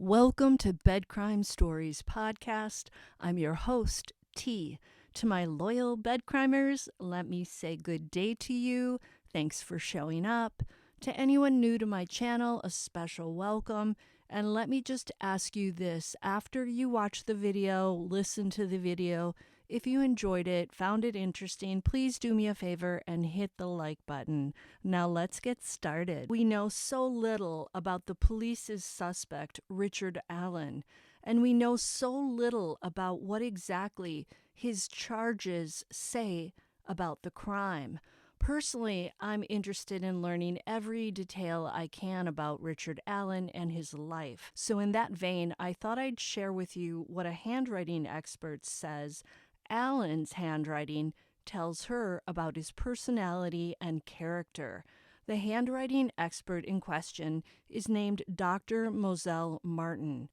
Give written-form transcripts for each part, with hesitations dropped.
Welcome to Bed Crime Stories podcast. I'm your host, T. To my loyal bed crimers, let me say good day to you. Thanks for showing up. To anyone new to my channel, a special welcome. And let me just ask you this. After you watch the video, listen to the video, if you enjoyed it, found it interesting, please do me a favor and hit the like button. Now let's get started. We know so little about the police's suspect, Richard Allen, and we know so little about what exactly his charges say about the crime. Personally, I'm interested in learning every detail I can about Richard Allen and his life. So in that vein, I thought I'd share with you what a handwriting expert says Allen's handwriting tells her about his personality and character. The handwriting expert in question is named Dr. Moselle Martin.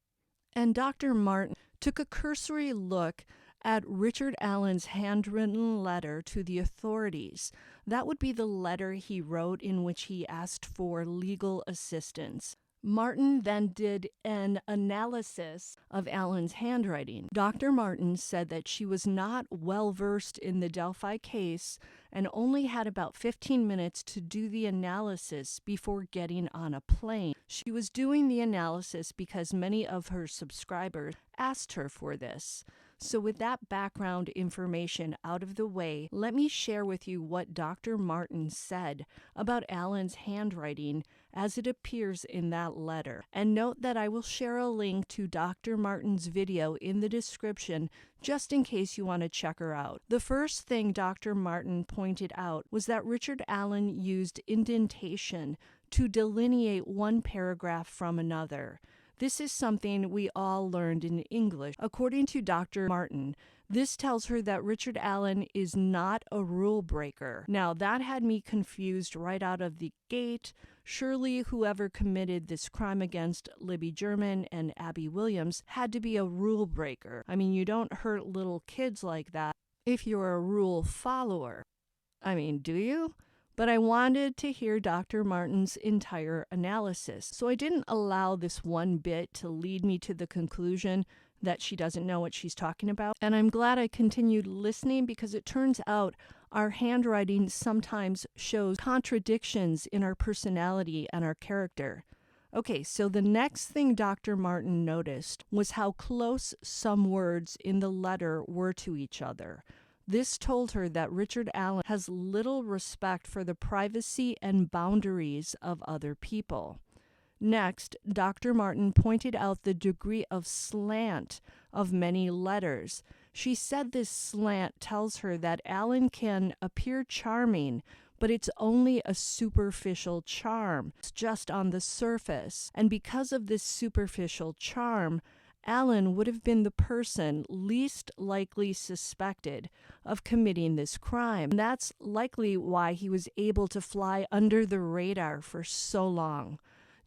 And Dr. Martin took a cursory look at Richard Allen's handwritten letter to the authorities. That would be the letter he wrote in which he asked for legal assistance. Martin then did an analysis of Allen's handwriting. Dr. Martin said that she was not well versed in the Delphi case and only had about 15 minutes to do the analysis before getting on a plane. She was doing the analysis because many of her subscribers asked her for this. So with that background information out of the way, let me share with you what Dr. Martin said about Allen's handwriting as it appears in that letter. And note that I will share a link to Dr. Martin's video in the description just in case you want to check her out. The first thing Dr. Martin pointed out was that Richard Allen used indentation to delineate one paragraph from another. This is something we all learned in English. According to Dr. Martin, this tells her that Richard Allen is not a rule breaker. Now, that had me confused right out of the gate. Surely whoever committed this crime against Libby German and Abby Williams had to be a rule breaker. I mean, you don't hurt little kids like that if you're a rule follower. I mean, do you? But I wanted to hear Dr. Martin's entire analysis, so I didn't allow this one bit to lead me to the conclusion that she doesn't know what she's talking about. And I'm glad I continued listening because it turns out our handwriting sometimes shows contradictions in our personality and our character. Okay, so the next thing Dr. Martin noticed was how close some words in the letter were to each other. This told her that Richard Allen has little respect for the privacy and boundaries of other people. Next, Dr. Martin pointed out the degree of slant of many letters. She said this slant tells her that Allen can appear charming, but it's only a superficial charm. It's just on the surface. And because of this superficial charm, Allen would have been the person least likely suspected of committing this crime. And that's likely why he was able to fly under the radar for so long.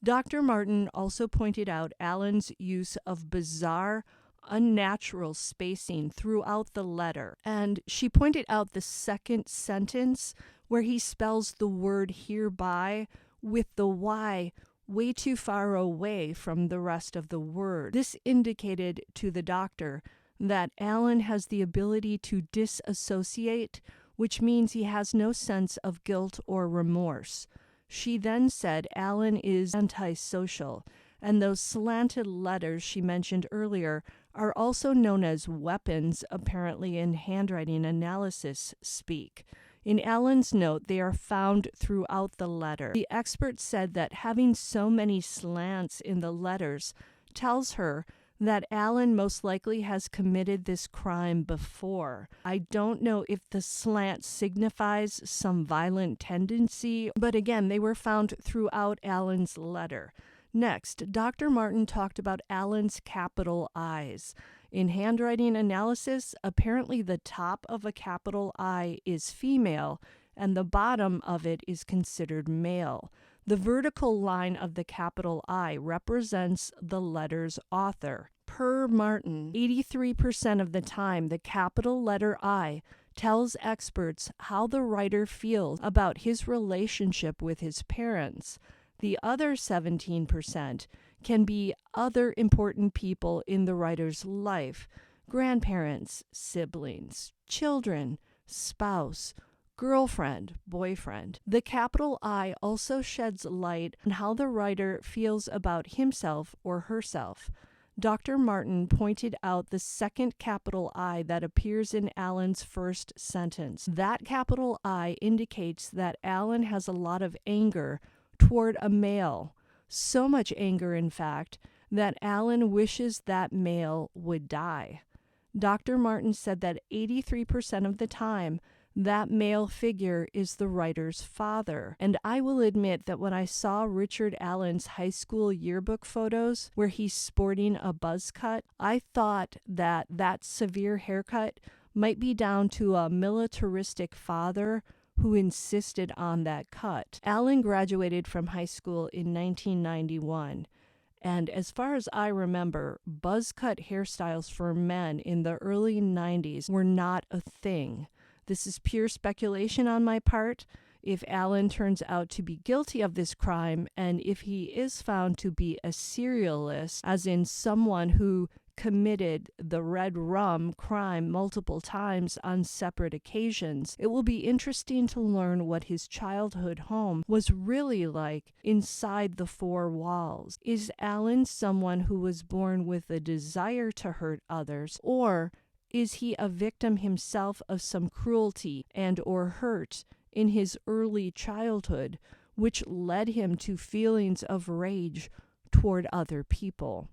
Dr. Martin also pointed out Allen's use of bizarre, unnatural spacing throughout the letter. And she pointed out the second sentence where he spells the word hereby with the Y way too far away from the rest of the word. This indicated to the doctor that Allen has the ability to disassociate, which means he has no sense of guilt or remorse. She then said Allen is antisocial, and those slanted letters she mentioned earlier are also known as weapons, apparently in handwriting analysis speak. In Allen's note, they are found throughout the letter. The expert said that having so many slants in the letters tells her that Allen most likely has committed this crime before. I don't know if the slant signifies some violent tendency, but again, they were found throughout Allen's letter. Next, Dr. Martin talked about Allen's capital I's. In handwriting analysis, apparently the top of a capital I is female and the bottom of it is considered male. The vertical line of the capital I represents the letter's author. Per Martin, 83% of the time, the capital letter I tells experts how the writer feels about his relationship with his parents. The other 17% can be other important people in the writer's life: grandparents, siblings, children, spouse, girlfriend, boyfriend. The capital I also sheds light on how the writer feels about himself or herself. Dr. Martin pointed out the second capital I that appears in Alan's first sentence. That capital I indicates that Alan has a lot of anger toward a male, so much anger, in fact, that Alan wishes that male would die. Dr. Martin said that 83% of the time, that male figure is the writer's father. And I will admit that when I saw Richard Allen's high school yearbook photos where he's sporting a buzz cut, I thought that that severe haircut might be down to a militaristic father who insisted on that cut. Allen graduated from high school in 1991. And as far as I remember, buzz cut hairstyles for men in the early 90s were not a thing. This is pure speculation on my part. If Alan turns out to be guilty of this crime, and if he is found to be a serialist, as in someone who committed the red rum crime multiple times on separate occasions, it will be interesting to learn what his childhood home was really like inside the four walls. Is Alan someone who was born with a desire to hurt others, or is he a victim himself of some cruelty and or hurt in his early childhood, which led him to feelings of rage toward other people?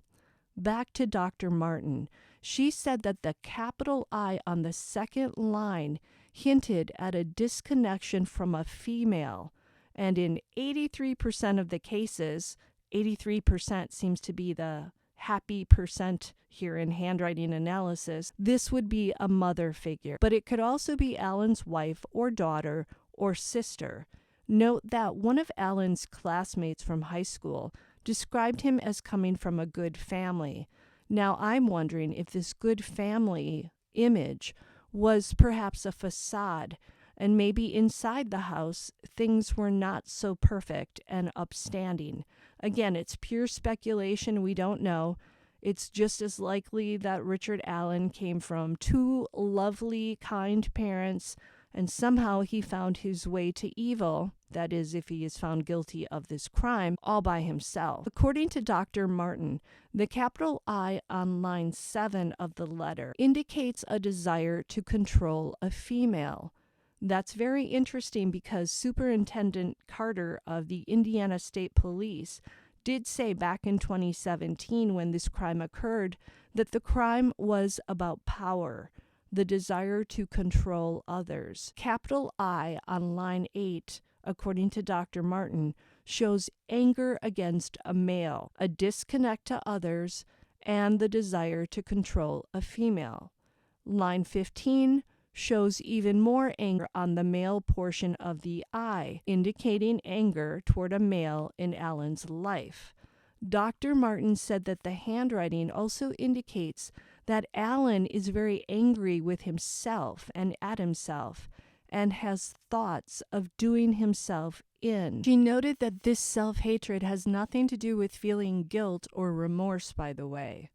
Back to Dr. Martin. She said that the capital I on the second line hinted at a disconnection from a female, and in 83% of the cases, 83% seems to be the happy percent here in handwriting analysis, this would be a mother figure. But it could also be Alan's wife or daughter or sister. Note that one of Alan's classmates from high school described him as coming from a good family. Now I'm wondering if this good family image was perhaps a facade, and maybe inside the house things were not so perfect and upstanding. Again, it's pure speculation. We don't know. It's just as likely that Richard Allen came from two lovely, kind parents, and somehow he found his way to evil, that is, if he is found guilty of this crime, all by himself. According to Dr. Martin, the capital I on line 7 of the letter indicates a desire to control a female. That's very interesting because Superintendent Carter of the Indiana State Police did say back in 2017 when this crime occurred that the crime was about power, the desire to control others. Capital I on line 8, according to Dr. Martin, shows anger against a male, a disconnect to others, and the desire to control a female. Line 15 shows even more anger on the male portion of the I, indicating anger toward a male in Alan's life. Dr. Martin said that the handwriting also indicates that Alan is very angry with himself and at himself, and has thoughts of doing himself in. She noted that this self-hatred has nothing to do with feeling guilt or remorse, by the way.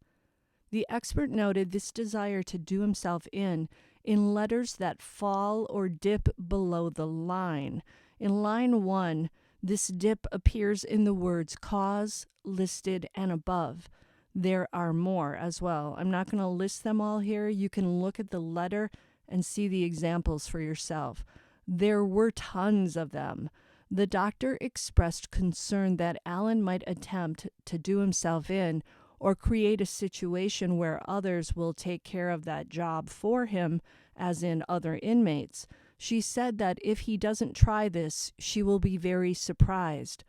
The expert noted this desire to do himself in letters that fall or dip below the line. In line 1, this dip appears in the words cause, listed, and above. There are more as well. I'm not going to list them all here. You can look at the letter and see the examples for yourself. There were tons of them. The doctor expressed concern that Alan might attempt to do himself in or create a situation where others will take care of that job for him, as in other inmates. She said that if he doesn't try this, she will be very surprised.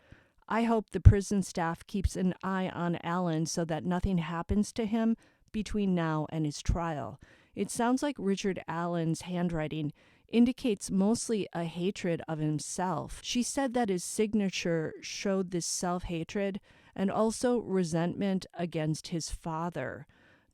I hope the prison staff keeps an eye on Alan so that nothing happens to him between now and his trial. It sounds like Richard Allen's handwriting indicates mostly a hatred of himself. She said that his signature showed this self-hatred and also resentment against his father.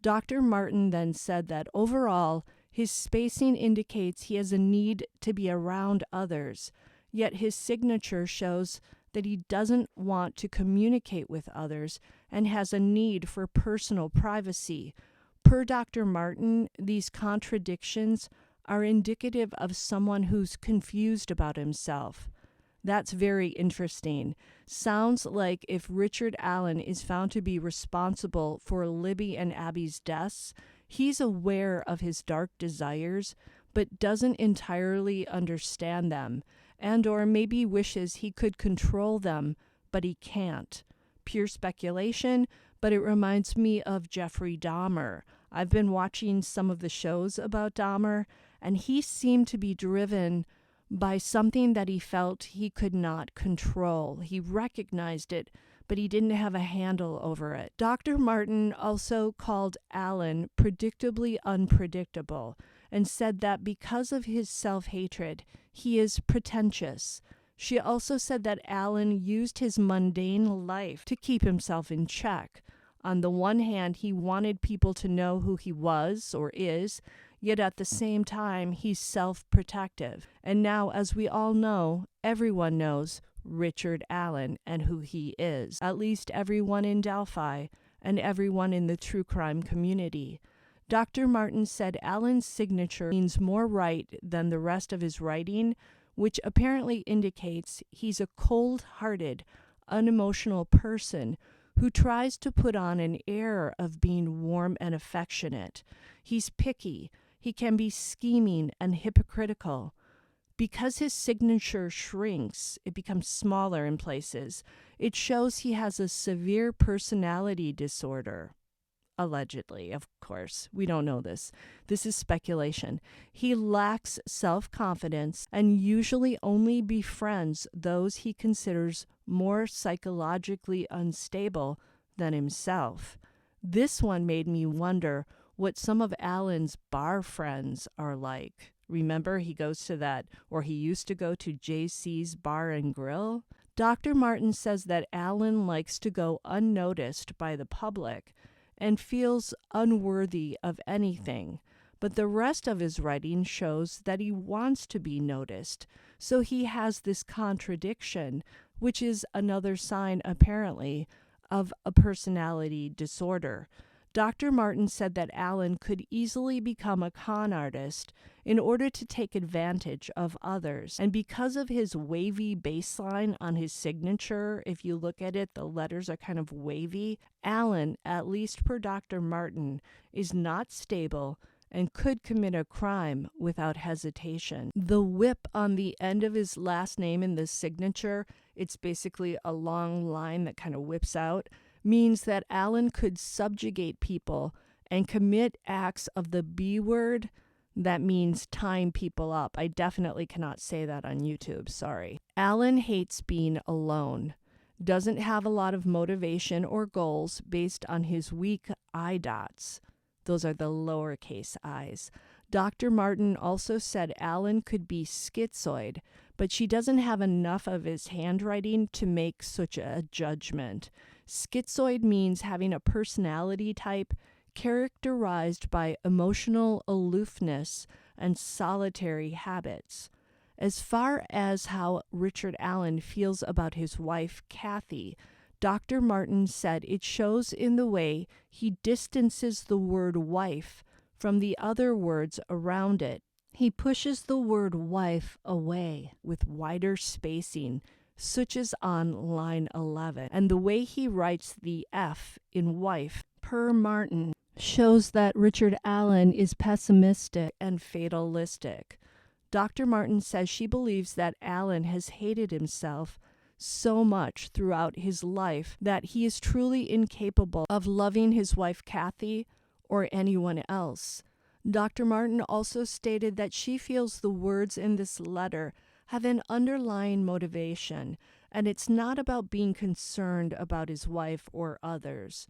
Dr. Martin then said that overall, his spacing indicates he has a need to be around others, yet his signature shows that he doesn't want to communicate with others and has a need for personal privacy. Per Dr. Martin, these contradictions are indicative of someone who's confused about himself. That's very interesting. Sounds like if Richard Allen is found to be responsible for Libby and Abby's deaths, he's aware of his dark desires, but doesn't entirely understand them, and or maybe wishes he could control them, but he can't. Pure speculation, but it reminds me of Jeffrey Dahmer. I've been watching some of the shows about Dahmer, and he seemed to be driven by something that he felt he could not control. He recognized it, but he didn't have a handle over it. Dr. Martin also called Allen predictably unpredictable and said that because of his self-hatred, he is pretentious. She also said that Allen used his mundane life to keep himself in check. On the one hand, he wanted people to know who he was or is, yet at the same time, he's self-protective. And now, as we all know, everyone knows Richard Allen and who he is, at least everyone in Delphi and everyone in the true crime community. Dr. Martin said Allen's signature means more right than the rest of his writing, which apparently indicates he's a cold-hearted, unemotional person who tries to put on an air of being warm and affectionate. He's picky. He can be scheming and hypocritical. Because his signature shrinks, it becomes smaller in places. It shows he has a severe personality disorder. Allegedly, of course. We don't know this. This is speculation. He lacks self-confidence and usually only befriends those he considers more psychologically unstable than himself. This one made me wonder what some of Allen's bar friends are like. Remember, he goes to that, or he used to go to JC's Bar and Grill? Dr. Martin says that Allen likes to go unnoticed by the public and feels unworthy of anything, but the rest of his writing shows that he wants to be noticed. So he has this contradiction, which is another sign, apparently, of a personality disorder. Dr. Martin said that Allen could easily become a con artist in order to take advantage of others. And because of his wavy baseline on his signature, if you look at it, the letters are kind of wavy. Allen, at least per Dr. Martin, is not stable and could commit a crime without hesitation. The whip on the end of his last name in the signature, it's basically a long line that kind of whips out, means that Allen could subjugate people and commit acts of the B word. That means tying people up. I definitely cannot say that on YouTube, sorry. Allen hates being alone, doesn't have a lot of motivation or goals based on his weak I dots. Those are the lowercase i's. Dr. Martin also said Allen could be schizoid, but she doesn't have enough of his handwriting to make such a judgment. Schizoid means having a personality type characterized by emotional aloofness and solitary habits. As far as how Richard Allen feels about his wife, Kathy, Dr. Martin said it shows in the way he distances the word wife from the other words around it. He pushes the word wife away with wider spacing, such as on line 11. And the way he writes the F in wife, per Martin, shows that Richard Allen is pessimistic and fatalistic. Dr. Martin says she believes that Allen has hated himself so much throughout his life that he is truly incapable of loving his wife Kathy or anyone else. Dr. Martin also stated that she feels the words in this letter have an underlying motivation, and it's not about being concerned about his wife or others.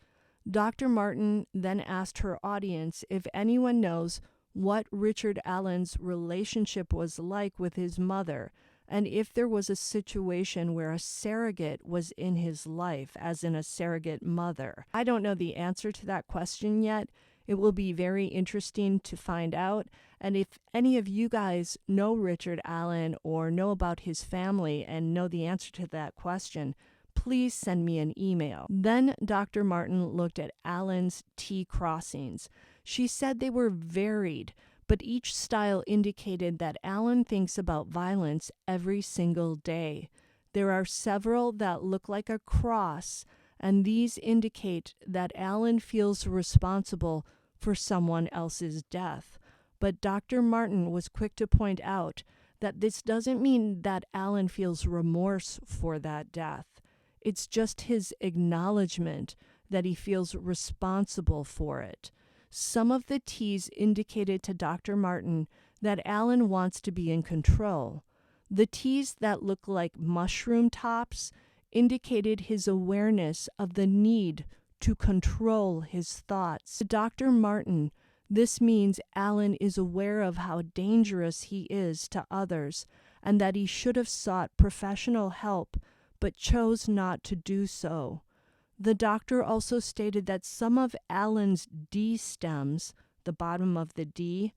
Dr. Martin then asked her audience if anyone knows what Richard Allen's relationship was like with his mother, and if there was a situation where a surrogate was in his life, as in a surrogate mother. I don't know the answer to that question yet. It will be very interesting to find out. And if any of you guys know Richard Allen or know about his family and know the answer to that question, please send me an email. Then Dr. Martin looked at Allen's T crossings. She said they were varied, but each style indicated that Allen thinks about violence every single day. There are several that look like a cross, and these indicate that Allen feels responsible for someone else's death. But Dr. Martin was quick to point out that this doesn't mean that Allen feels remorse for that death. It's just his acknowledgement that he feels responsible for it. Some of the T's indicated to Dr. Martin that Allen wants to be in control. The T's that look like mushroom tops indicated his awareness of the need to control his thoughts. To Dr. Martin, this means Allen is aware of how dangerous he is to others and that he should have sought professional help but chose not to do so. The doctor also stated that some of Allen's D stems, the bottom of the D,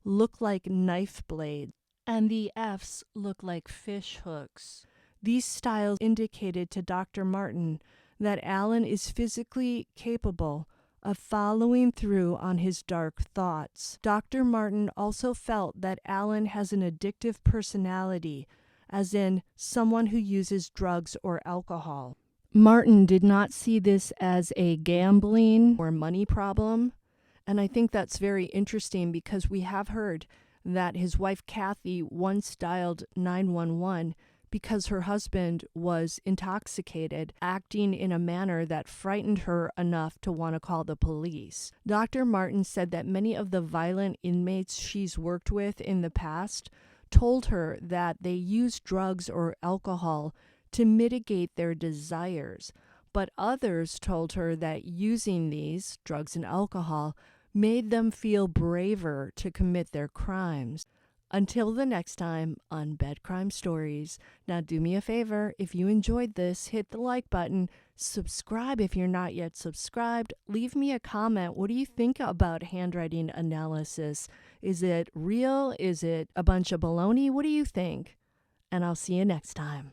look like knife blades, and the F's look like fish hooks. These styles indicated to Dr. Martin that Allen is physically capable of following through on his dark thoughts. Dr. Martin also felt that Allen has an addictive personality, as in someone who uses drugs or alcohol. Martin did not see this as a gambling or money problem, and I think that's very interesting because we have heard that his wife Kathy once dialed 911 because her husband was intoxicated, acting in a manner that frightened her enough to want to call the police. Dr. Martin said that many of the violent inmates she's worked with in the past told her that they use drugs or alcohol to mitigate their desires, but others told her that using these, drugs and alcohol, made them feel braver to commit their crimes. Until the next time on Bed Crime Stories. Now do me a favor, if you enjoyed this, hit the like button, subscribe if you're not yet subscribed, leave me a comment. What do you think about handwriting analysis? Is it real? Is it a bunch of baloney? What do you think? And I'll see you next time.